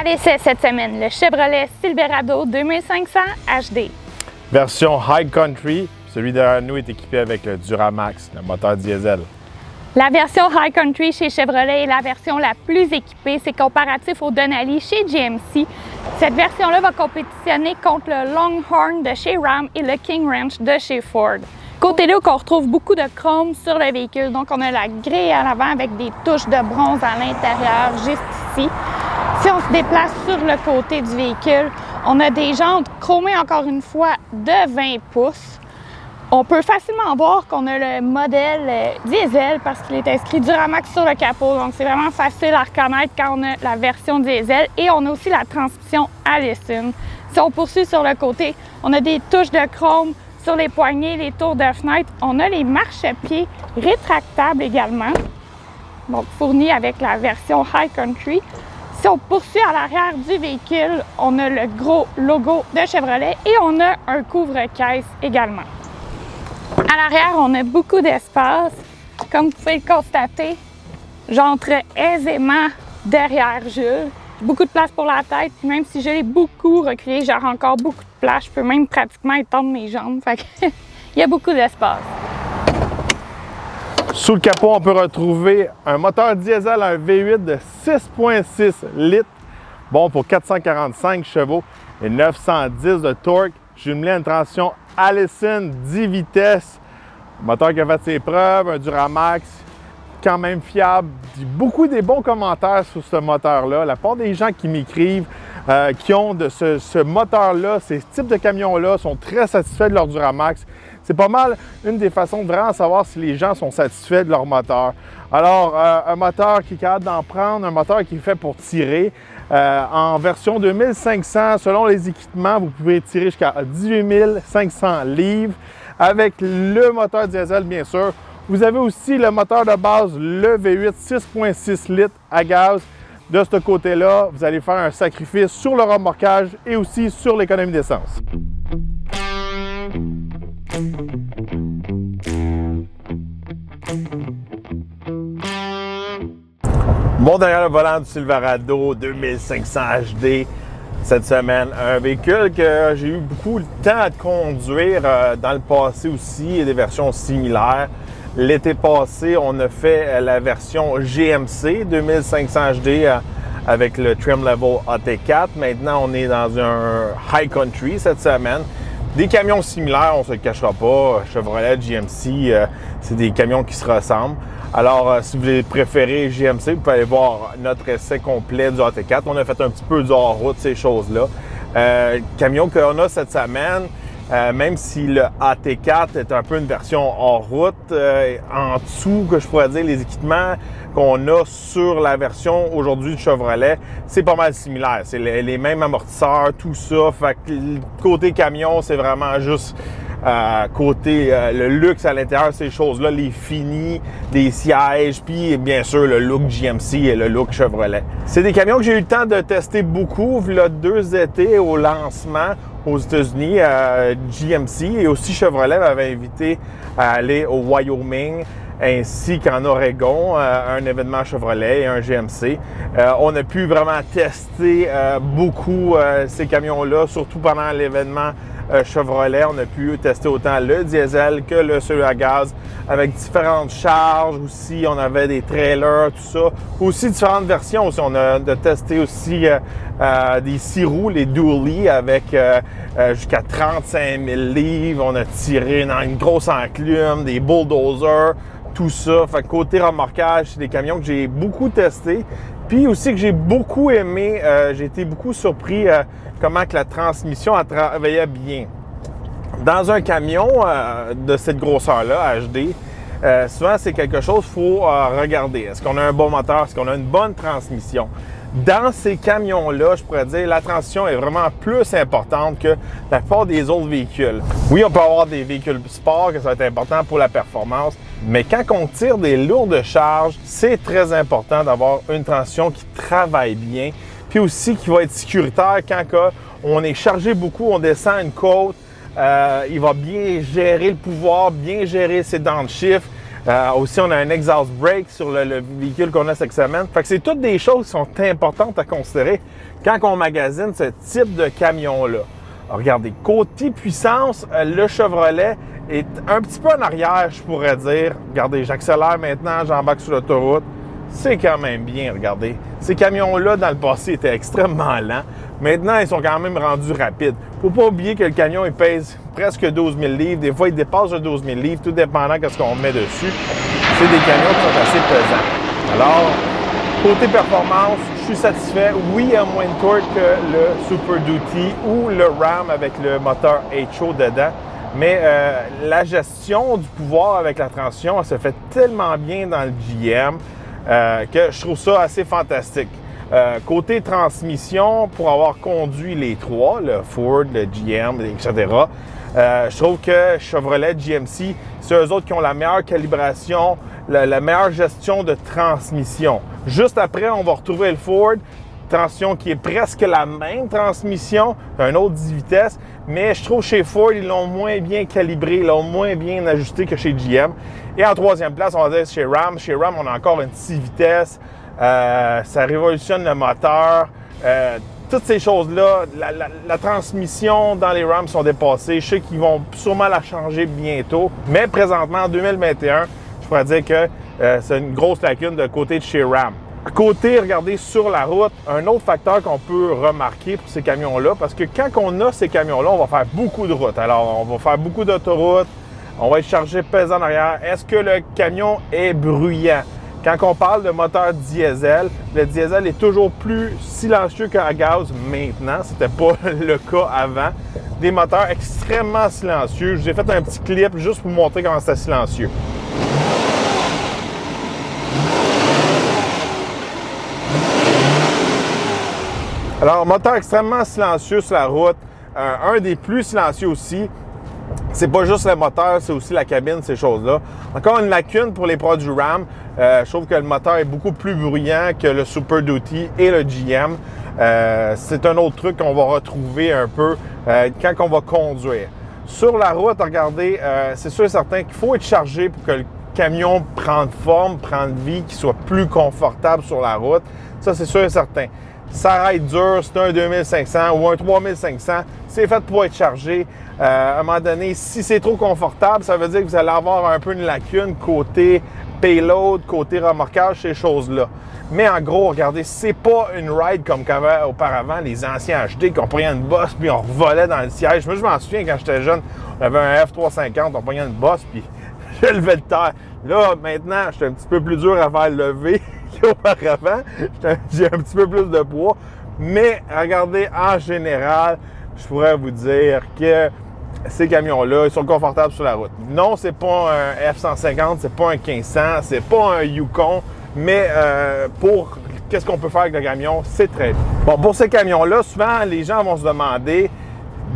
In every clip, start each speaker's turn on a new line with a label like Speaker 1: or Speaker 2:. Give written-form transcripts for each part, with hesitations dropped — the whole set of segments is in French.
Speaker 1: À l'essai cette semaine, le Chevrolet Silverado 2500 HD.
Speaker 2: Version High Country, celui derrière nous est équipé avec le Duramax, le moteur diesel.
Speaker 1: La version High Country chez Chevrolet est la version la plus équipée. C'est comparatif au Denali chez GMC. Cette version-là va compétitionner contre le Longhorn de chez Ram et le King Ranch de chez Ford. Côté look, on retrouve beaucoup de chrome sur le véhicule. Donc, on a la grille à l'avant avec des touches de bronze à l'intérieur, juste ici. Si on se déplace sur le côté du véhicule, on a des jantes chromées encore une fois de 20 pouces. On peut facilement voir qu'on a le modèle diesel parce qu'il est inscrit Duramax sur le capot. Donc, c'est vraiment facile à reconnaître quand on a la version diesel. Et on a aussi la transmission Allison. Si on poursuit sur le côté, on a des touches de chrome sur les poignées, les tours de fenêtre. On a les marchepieds rétractables également, donc fournis avec la version High Country. Si on poursuit à l'arrière du véhicule, on a le gros logo de Chevrolet et on a un couvre-caisse également. À l'arrière, on a beaucoup d'espace. Comme vous pouvez le constater, j'entre aisément derrière Jules. Beaucoup de place pour la tête, puis même si je l'ai beaucoup reculé, j'ai encore beaucoup de place. Je peux même pratiquement étendre mes jambes. Fait que il y a beaucoup d'espace.
Speaker 2: Sous le capot, on peut retrouver un moteur diesel, un V8 de 6,6 litres, bon pour 445 chevaux et 910 de torque, jumelé à une transmission Allison 10 vitesses, moteur qui a fait ses preuves, un Duramax, quand même fiable. Beaucoup des bons commentaires sur ce moteur-là. La part des gens qui m'écrivent, qui ont de ce moteur-là, ces types de camions-là, sont très satisfaits de leur Duramax. C'est pas mal une des façons de vraiment savoir si les gens sont satisfaits de leur moteur. Alors, un moteur qui est capable d'en prendre, un moteur qui est fait pour tirer. En version 2500, selon les équipements, vous pouvez tirer jusqu'à 18 500 livres. Avec le moteur diesel, bien sûr. Vous avez aussi le moteur de base, le V8 6,6 litres à gaz. De ce côté-là, vous allez faire un sacrifice sur le remorquage et aussi sur l'économie d'essence. Bon, derrière le volant du Silverado 2500 HD cette semaine. Un véhicule que j'ai eu beaucoup de temps à conduire dans le passé aussi, et des versions similaires. L'été passé, on a fait la version GMC 2500 HD avec le trim level AT4. Maintenant, on est dans un High Country cette semaine. Des camions similaires, on ne se le cachera pas. Chevrolet, GMC, c'est des camions qui se ressemblent. Alors, si vous préférez GMC, vous pouvez aller voir notre essai complet du AT4. On a fait un petit peu du hors-route, ces choses-là. Camion qu'on a cette semaine, même si le AT4 est un peu une version hors-route, en dessous, que je pourrais dire, les équipements qu'on a sur la version aujourd'hui du Chevrolet, c'est pas mal similaire. C'est les mêmes amortisseurs, tout ça. Fait que côté camion, c'est vraiment juste côté le luxe à l'intérieur, ces choses-là, les finis, des sièges, puis bien sûr le look GMC et le look Chevrolet. C'est des camions que j'ai eu le temps de tester beaucoup, il y a 2 étés au lancement aux États-Unis. GMC et aussi Chevrolet m'avaient invité à aller au Wyoming ainsi qu'en Oregon, un événement Chevrolet et un GMC. On a pu vraiment tester beaucoup ces camions-là, surtout pendant l'événement Chevrolet. On a pu tester autant le diesel que le celui à gaz avec différentes charges aussi. On avait des trailers, tout ça. Aussi différentes versions aussi. On a testé aussi des 6 roues, les dually avec jusqu'à 35 000 livres. On a tiré dans une grosse enclume, des bulldozers, tout ça. Fait que côté remorquage, c'est des camions que j'ai beaucoup testés. Puis aussi que j'ai beaucoup aimé, j'ai été beaucoup surpris comment que la transmission elle travaillait bien. Dans un camion de cette grosseur-là, HD, souvent c'est quelque chose qu'il faut regarder. Est-ce qu'on a un bon moteur? Est-ce qu'on a une bonne transmission? Dans ces camions-là, je pourrais dire, la transmission est vraiment plus importante que la plupart des autres véhicules. Oui, on peut avoir des véhicules sport, que ça va être important pour la performance, mais quand on tire des lourdes charges, c'est très important d'avoir une transmission qui travaille bien, puis aussi qui va être sécuritaire quand on est chargé beaucoup, on descend une côte, il va bien gérer le pouvoir, bien gérer ses dents de chiffre, Aussi, on a un exhaust brake sur le véhicule qu'on a cette semaine. Fait que c'est toutes des choses qui sont importantes à considérer quand on magasine ce type de camion-là. Regardez, côté puissance, le Chevrolet est un petit peu en arrière, je pourrais dire. Regardez, j'accélère maintenant, j'embarque sur l'autoroute. C'est quand même bien, regardez. Ces camions-là, dans le passé, étaient extrêmement lents. Maintenant, ils sont quand même rendus rapides. Faut pas oublier que le camion, il pèse presque 12 000 livres. Des fois, il dépasse les 12 000 livres, tout dépendant de ce qu'on met dessus. C'est des camions qui sont assez pesants. Alors, côté performance, je suis satisfait. Oui, il y a moins de torque que le Super Duty ou le Ram avec le moteur HO dedans. Mais la gestion du pouvoir avec la transmission, elle se fait tellement bien dans le GM que je trouve ça assez fantastique. Côté transmission, pour avoir conduit les trois, le Ford, le GM, etc., je trouve que Chevrolet, GMC, c'est eux autres qui ont la meilleure calibration, la meilleure gestion de transmission. Juste après, on va retrouver le Ford, transmission qui est presque la même transmission, un autre 10 vitesses, mais je trouve chez Ford, ils l'ont moins bien calibré, ils l'ont moins bien ajusté que chez GM. Et en troisième place, on va dire chez Ram. Chez Ram, on a encore une 6 vitesses, ça révolutionne le moteur. Toutes ces choses-là, la transmission dans les Rams sont dépassées. Je sais qu'ils vont sûrement la changer bientôt, mais présentement, en 2021, je pourrais dire que c'est une grosse lacune de côté de chez Ram. Côté, regardez, sur la route, un autre facteur qu'on peut remarquer pour ces camions-là, parce que quand on a ces camions-là, on va faire beaucoup de routes. Alors, on va faire beaucoup d'autoroutes, on va être chargé pesant en arrière. Est-ce que le camion est bruyant? Quand on parle de moteur diesel, le diesel est toujours plus silencieux qu'un gaz maintenant. C'était pas le cas avant. Des moteurs extrêmement silencieux. Je vous ai fait un petit clip juste pour vous montrer comment c'était silencieux. Alors, moteur extrêmement silencieux sur la route, un des plus silencieux aussi. C'est pas juste le moteur, c'est aussi la cabine, ces choses-là. Encore une lacune pour les produits Ram. Je trouve que le moteur est beaucoup plus bruyant que le Super Duty et le GM. C'est un autre truc qu'on va retrouver un peu quand on va conduire. Sur la route, regardez, c'est sûr et certain qu'il faut être chargé pour que le camion prenne forme, prenne vie, qu'il soit plus confortable sur la route. Ça, c'est sûr et certain. Ça ride dur, c'est un 2500 ou un 3500, c'est fait pour être chargé. À un moment donné, si c'est trop confortable, ça veut dire que vous allez avoir un peu une lacune côté payload, côté remorquage, ces choses-là. Mais en gros, regardez, c'est pas une ride comme auparavant, les anciens HD, qu'on prenait une bosse puis on revolait dans le siège. Moi, je m'en souviens quand j'étais jeune, on avait un F350, on prenait une bosse puis je levais le terre. Là, maintenant, j'étais un petit peu plus dur à faire lever qu'auparavant. J'ai un petit peu plus de poids. Mais regardez, en général, je pourrais vous dire que ces camions-là, ils sont confortables sur la route. Non, c'est pas un F-150, c'est pas un 1500, c'est pas un Yukon, mais pour qu'est-ce qu'on peut faire avec le camion, c'est très bien. Bon, pour ces camions-là, souvent, les gens vont se demander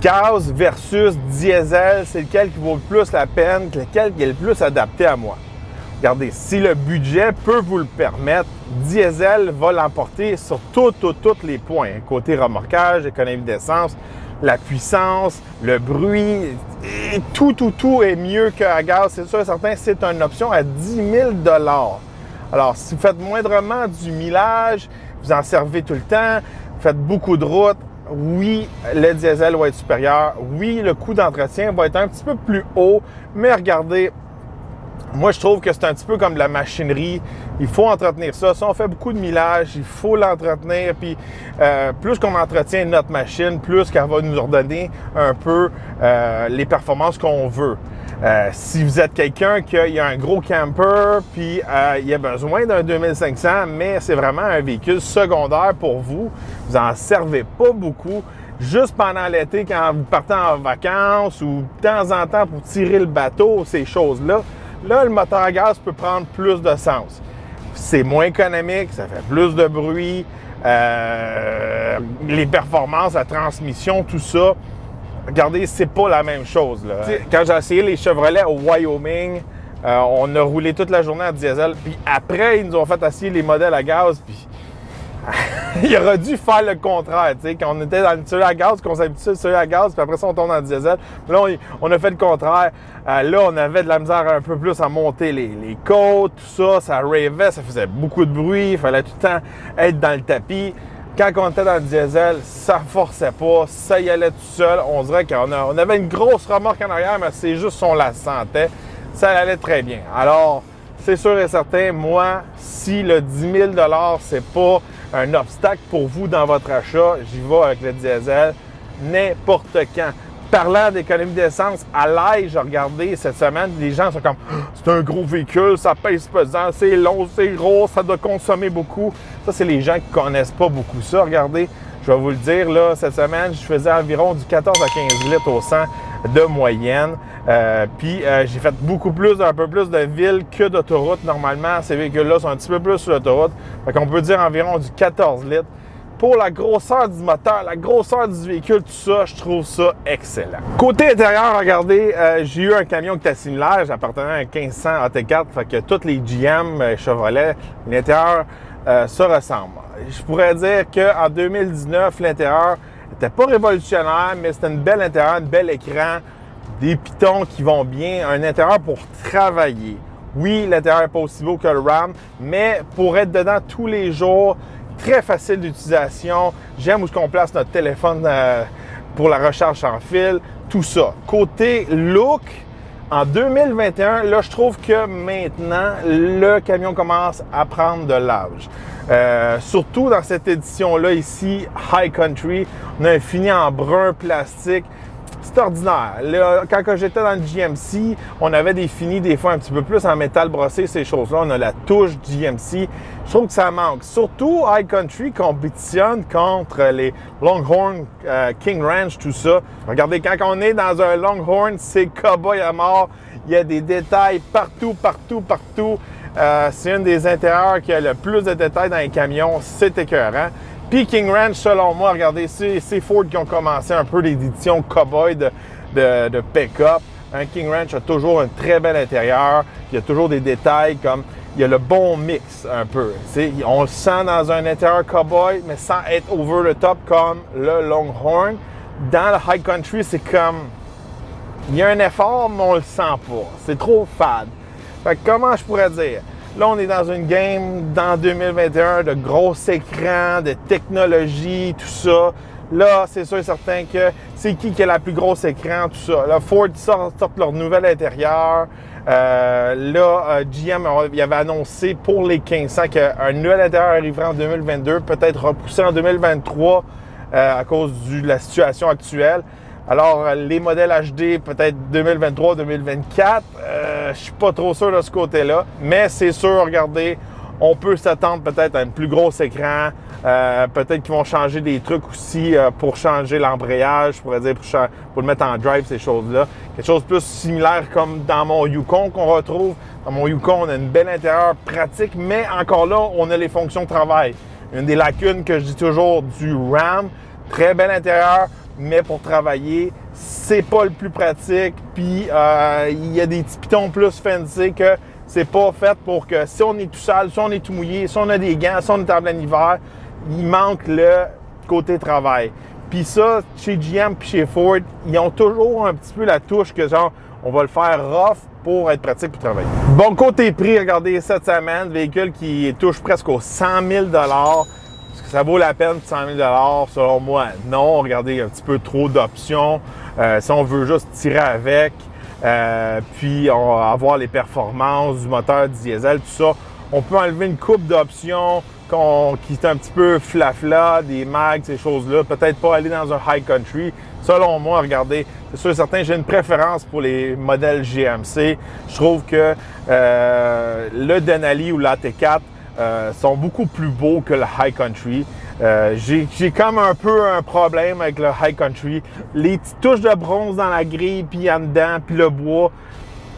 Speaker 2: gaz versus diesel, c'est lequel qui vaut le plus la peine, lequel qui est le plus adapté à moi. Regardez, si le budget peut vous le permettre, diesel va l'emporter sur tous les points. Côté remorquage, économie d'essence, la puissance, le bruit, et tout est mieux qu'à gaz. C'est sûr et certain, c'est une option à 10 000 $. Alors, si vous faites moindrement du millage, vous en servez tout le temps, faites beaucoup de routes, oui, le diesel va être supérieur. Oui, le coût d'entretien va être un petit peu plus haut, mais regardez, moi, je trouve que c'est un petit peu comme de la machinerie. Il faut entretenir ça. Si on fait beaucoup de millage, il faut l'entretenir. Puis, plus qu'on entretient notre machine, plus qu'elle va nous redonner un peu les performances qu'on veut. Si vous êtes quelqu'un qui a un gros camper, puis il a besoin d'un 2500, mais c'est vraiment un véhicule secondaire pour vous, vous n'en servez pas beaucoup. Juste pendant l'été, quand vous partez en vacances ou de temps en temps pour tirer le bateau, ces choses-là, là, le moteur à gaz peut prendre plus de sens. C'est moins économique, ça fait plus de bruit, les performances, la transmission, tout ça. Regardez, c'est pas la même chose, là. Quand j'ai essayé les Chevrolet au Wyoming, on a roulé toute la journée en diesel. Puis après, ils nous ont fait essayer les modèles à gaz. Puis il aurait dû faire le contraire, tu sais, quand on était dans celui à gaz, qu'on s'habitue sur celui à gaz, puis après ça, on tombe dans le diesel. Là, on a fait le contraire. Là, on avait de la misère un peu plus à monter les côtes, tout ça, ça ravait, ça faisait beaucoup de bruit, il fallait tout le temps être dans le tapis. Quand on était dans le diesel, ça forçait pas, ça y allait tout seul. On dirait qu'on avait une grosse remorque en arrière, mais c'est juste qu'on la sentait. Ça allait très bien. Alors, c'est sûr et certain, moi, si le 10 000 $, c'est pas un obstacle pour vous dans votre achat, j'y vais avec le diesel n'importe quand. Parlant d'économie d'essence, à l'ail, j'ai regardé cette semaine, les gens sont comme « c'est un gros véhicule, ça pèse pesant, c'est long, c'est gros, ça doit consommer beaucoup ». Ça, c'est les gens qui connaissent pas beaucoup ça. Regardez, je vais vous le dire, là, cette semaine, je faisais environ du 14 à 15 litres au 100 de moyenne. Puis j'ai fait un peu plus de villes que d'autoroute. Normalement, ces véhicules-là sont un petit peu plus sur l'autoroute. Fait qu'on peut dire environ du 14 litres. Pour la grosseur du moteur, la grosseur du véhicule, tout ça, je trouve ça excellent. Côté intérieur, regardez, j'ai eu un camion qui était similaire, j'appartenais à un 1500 AT4, fait que tous les GM Chevrolet, l'intérieur se ressemble. Je pourrais dire qu'en 2019, l'intérieur n'était pas révolutionnaire, mais c'était une belle intérieur, un bel écran, des pitons qui vont bien, un intérieur pour travailler. Oui, l'intérieur n'est pas aussi beau que le Ram, mais pour être dedans tous les jours, très facile d'utilisation. J'aime où on place notre téléphone pour la recharge sans fil, tout ça. Côté look, en 2021, là, je trouve que maintenant, le camion commence à prendre de l'âge. Surtout dans cette édition-là ici, High Country, on a un fini en brun plastique. C'est ordinaire. Là, quand j'étais dans le GMC, on avait des finis des fois un petit peu plus en métal brossé, ces choses-là. On a la touche GMC. Je trouve que ça manque. Surtout, High Country compétitionne contre les Longhorn, King Ranch, tout ça. Regardez, quand on est dans un Longhorn, c'est cowboy à mort. Il y a des détails partout. C'est un des intérieurs qui a le plus de détails dans les camions. C'est écœurant. Puis King Ranch, selon moi, regardez, c'est Ford qui ont commencé un peu l'édition cowboy de pick-up. Un King Ranch a toujours un très bel intérieur. Il y a toujours des détails comme, il y a le bon mix un peu. On le sent dans un intérieur cowboy, mais sans être over the top comme le Longhorn. Dans le High Country, c'est comme, il y a un effort, mais on le sent pas. C'est trop fade. Fait que comment je pourrais dire? Là, on est dans une game, dans 2021, de gros écrans, de technologie, tout ça. Là, c'est sûr et certain que c'est qui a la plus grosse écran, tout ça. Là, Ford sort leur nouvel intérieur. GM il avait annoncé pour les 1500 qu'un nouvel intérieur arriverait en 2022, peut-être repoussé en 2023 à cause de la situation actuelle. Alors, les modèles HD, peut-être 2023-2024, je suis pas trop sûr de ce côté-là. Mais c'est sûr, regardez, on peut s'attendre peut-être à un plus gros écran. Peut-être qu'ils vont changer des trucs aussi pour changer l'embrayage, je pourrais dire, pour le mettre en drive, ces choses-là. Quelque chose de plus similaire comme dans mon Yukon qu'on retrouve. Dans mon Yukon, on a une belle intérieur pratique, mais encore là, on a les fonctions de travail. Une des lacunes que je dis toujours du Ram, très bel intérieur, mais pour travailler, c'est pas le plus pratique. Puis il y a des petits pitons plus fancy que c'est pas fait pour que si on est tout sale, si on est tout mouillé, si on a des gants, si on est en plein hiver, il manque le côté travail. Puis ça, chez GM puis chez Ford, ils ont toujours un petit peu la touche que genre, on va le faire rough pour être pratique pour travailler. Bon, côté prix, regardez cette semaine, véhicule qui touche presque aux 100 000 $. Est-ce que ça vaut la peine 100 000 $? Selon moi, non. Regardez, un petit peu trop d'options. Si on veut juste tirer avec, puis on va avoir les performances du moteur diesel, tout ça, on peut enlever une coupe d'options qui est un petit peu flafla, des mags, ces choses-là. Peut-être pas aller dans un High Country. Selon moi, regardez, c'est sûr et certain, j'ai une préférence pour les modèles GMC. Je trouve que le Denali ou l'AT4 sont beaucoup plus beaux que le High Country. J'ai comme un peu un problème avec le High Country. Les petites touches de bronze dans la grille, puis en dedans, puis le bois,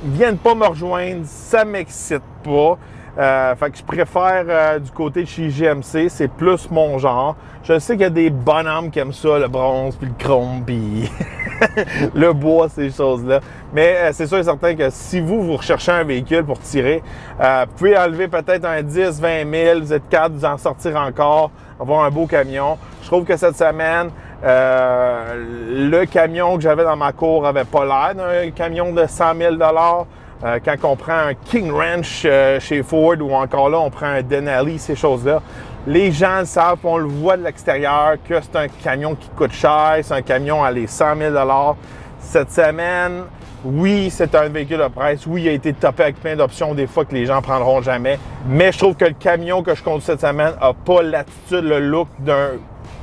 Speaker 2: viennent pas me rejoindre. Ça m'excite pas. Fait que je préfère du côté de chez GMC, c'est plus mon genre. Je sais qu'il y a des bonhommes qui aiment ça, le bronze, puis le chrome, puis le bois, ces choses-là. Mais c'est sûr et certain que si vous recherchez un véhicule pour tirer, vous pouvez enlever peut-être un 10, 20 000, vous êtes capable de vous en sortir encore, avoir un beau camion. Je trouve que cette semaine, le camion que j'avais dans ma cour avait pas l'air d'un camion de 100 000 quand on prend un King Ranch chez Ford ou encore là, on prend un Denali, ces choses-là, les gens le savent, on le voit de l'extérieur que c'est un camion qui coûte cher, c'est un camion à les 100 000 $. Cette semaine, oui, c'est un véhicule de presse, oui, il a été topé avec plein d'options des fois que les gens prendront jamais, mais je trouve que le camion que je conduis cette semaine n'a pas l'attitude, le look d'un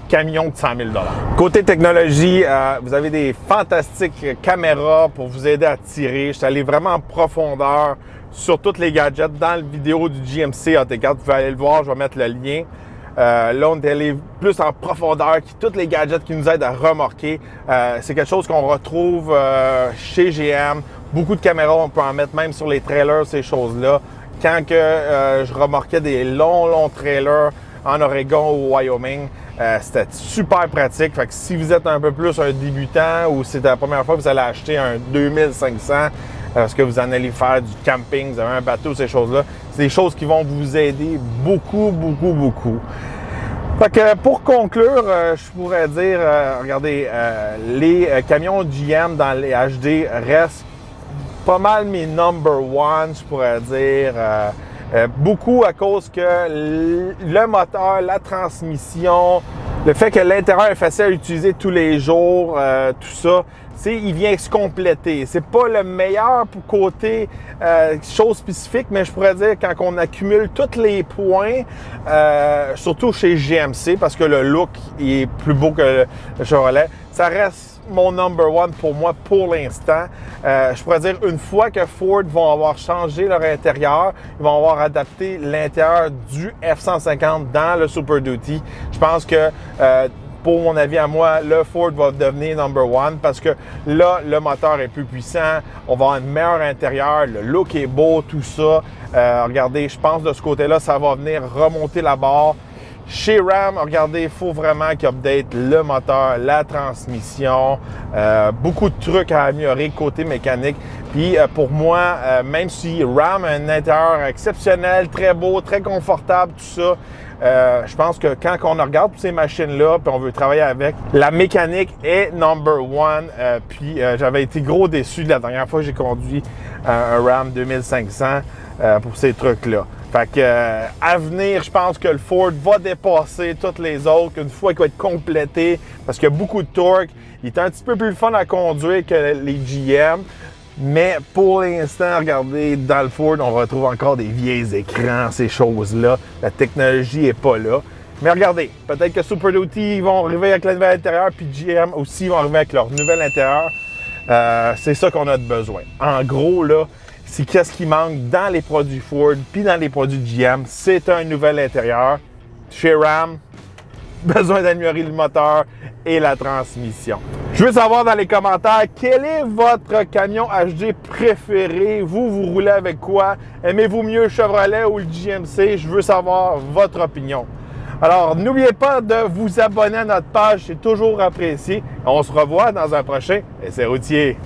Speaker 2: camion de 100 000 $. Côté technologie, vous avez des fantastiques caméras pour vous aider à tirer. Je suis allé vraiment en profondeur sur tous les gadgets dans la vidéo du GMC AT4. Vous pouvez aller le voir, je vais mettre le lien. Là, on est allé plus en profondeur, tous les gadgets qui nous aident à remorquer. C'est quelque chose qu'on retrouve chez GM. Beaucoup de caméras, on peut en mettre même sur les trailers, ces choses-là. Quand je remorquais des longs trailers en Oregon ou au Wyoming, c'était super pratique. Fait que si vous êtes un peu plus un débutant ou c'est la première fois que vous allez acheter un 2500 parce que vous en allez faire du camping, vous avez un bateau, ces choses-là, c'est des choses qui vont vous aider beaucoup. Fait que pour conclure, je pourrais dire, regardez, les camions GM dans les HD restent pas mal mes number one, je pourrais dire. Beaucoup à cause que le moteur, la transmission, le fait que l'intérieur est facile à utiliser tous les jours, tout ça, il vient se compléter. C'est pas le meilleur pour côté choses spécifiques, mais je pourrais dire quand on accumule tous les points, surtout chez GMC, parce que le look est plus beau que le Chevrolet, ça reste mon number one pour moi pour l'instant. Je pourrais dire une fois que Ford vont avoir changé leur intérieur, ils vont avoir adapté l'intérieur du F-150 dans le Super Duty. Je pense que pour mon avis à moi, le Ford va devenir number one parce que là, le moteur est plus puissant, on va avoir un meilleur intérieur, le look est beau, tout ça. Regardez, je pense de ce côté-là, ça va venir remonter la barre. Chez Ram, regardez, il faut vraiment qu'ils update le moteur, la transmission, beaucoup de trucs à améliorer côté mécanique. Puis pour moi, même si Ram a un intérieur exceptionnel, très beau, très confortable, tout ça, je pense que quand on regarde ces machines-là, puis on veut travailler avec, la mécanique est number one. Puis j'avais été gros déçu de la dernière fois que j'ai conduit un Ram 2500 pour ces trucs-là. Fait que, à venir, je pense que le Ford va dépasser toutes les autres une fois qu'il va être complété parce qu'il y a beaucoup de torque. Il est un petit peu plus fun à conduire que les GM. Mais pour l'instant, regardez, dans le Ford, on retrouve encore des vieux écrans, ces choses-là. La technologie n'est pas là. Mais regardez, peut-être que Super Duty vont arriver avec le nouvel intérieur, puis GM aussi vont arriver avec leur nouvel intérieur. C'est ça qu'on a de besoin. En gros, là, c'est qu'est-ce qui manque dans les produits Ford puis dans les produits GM, c'est un nouvel intérieur. Chez Ram, besoin d'améliorer le moteur et la transmission. Je veux savoir dans les commentaires, quel est votre camion HD préféré? Vous roulez avec quoi? Aimez-vous mieux le Chevrolet ou le GMC? Je veux savoir votre opinion. Alors, n'oubliez pas de vous abonner à notre page, c'est toujours apprécié. On se revoit dans un prochain Essai routier.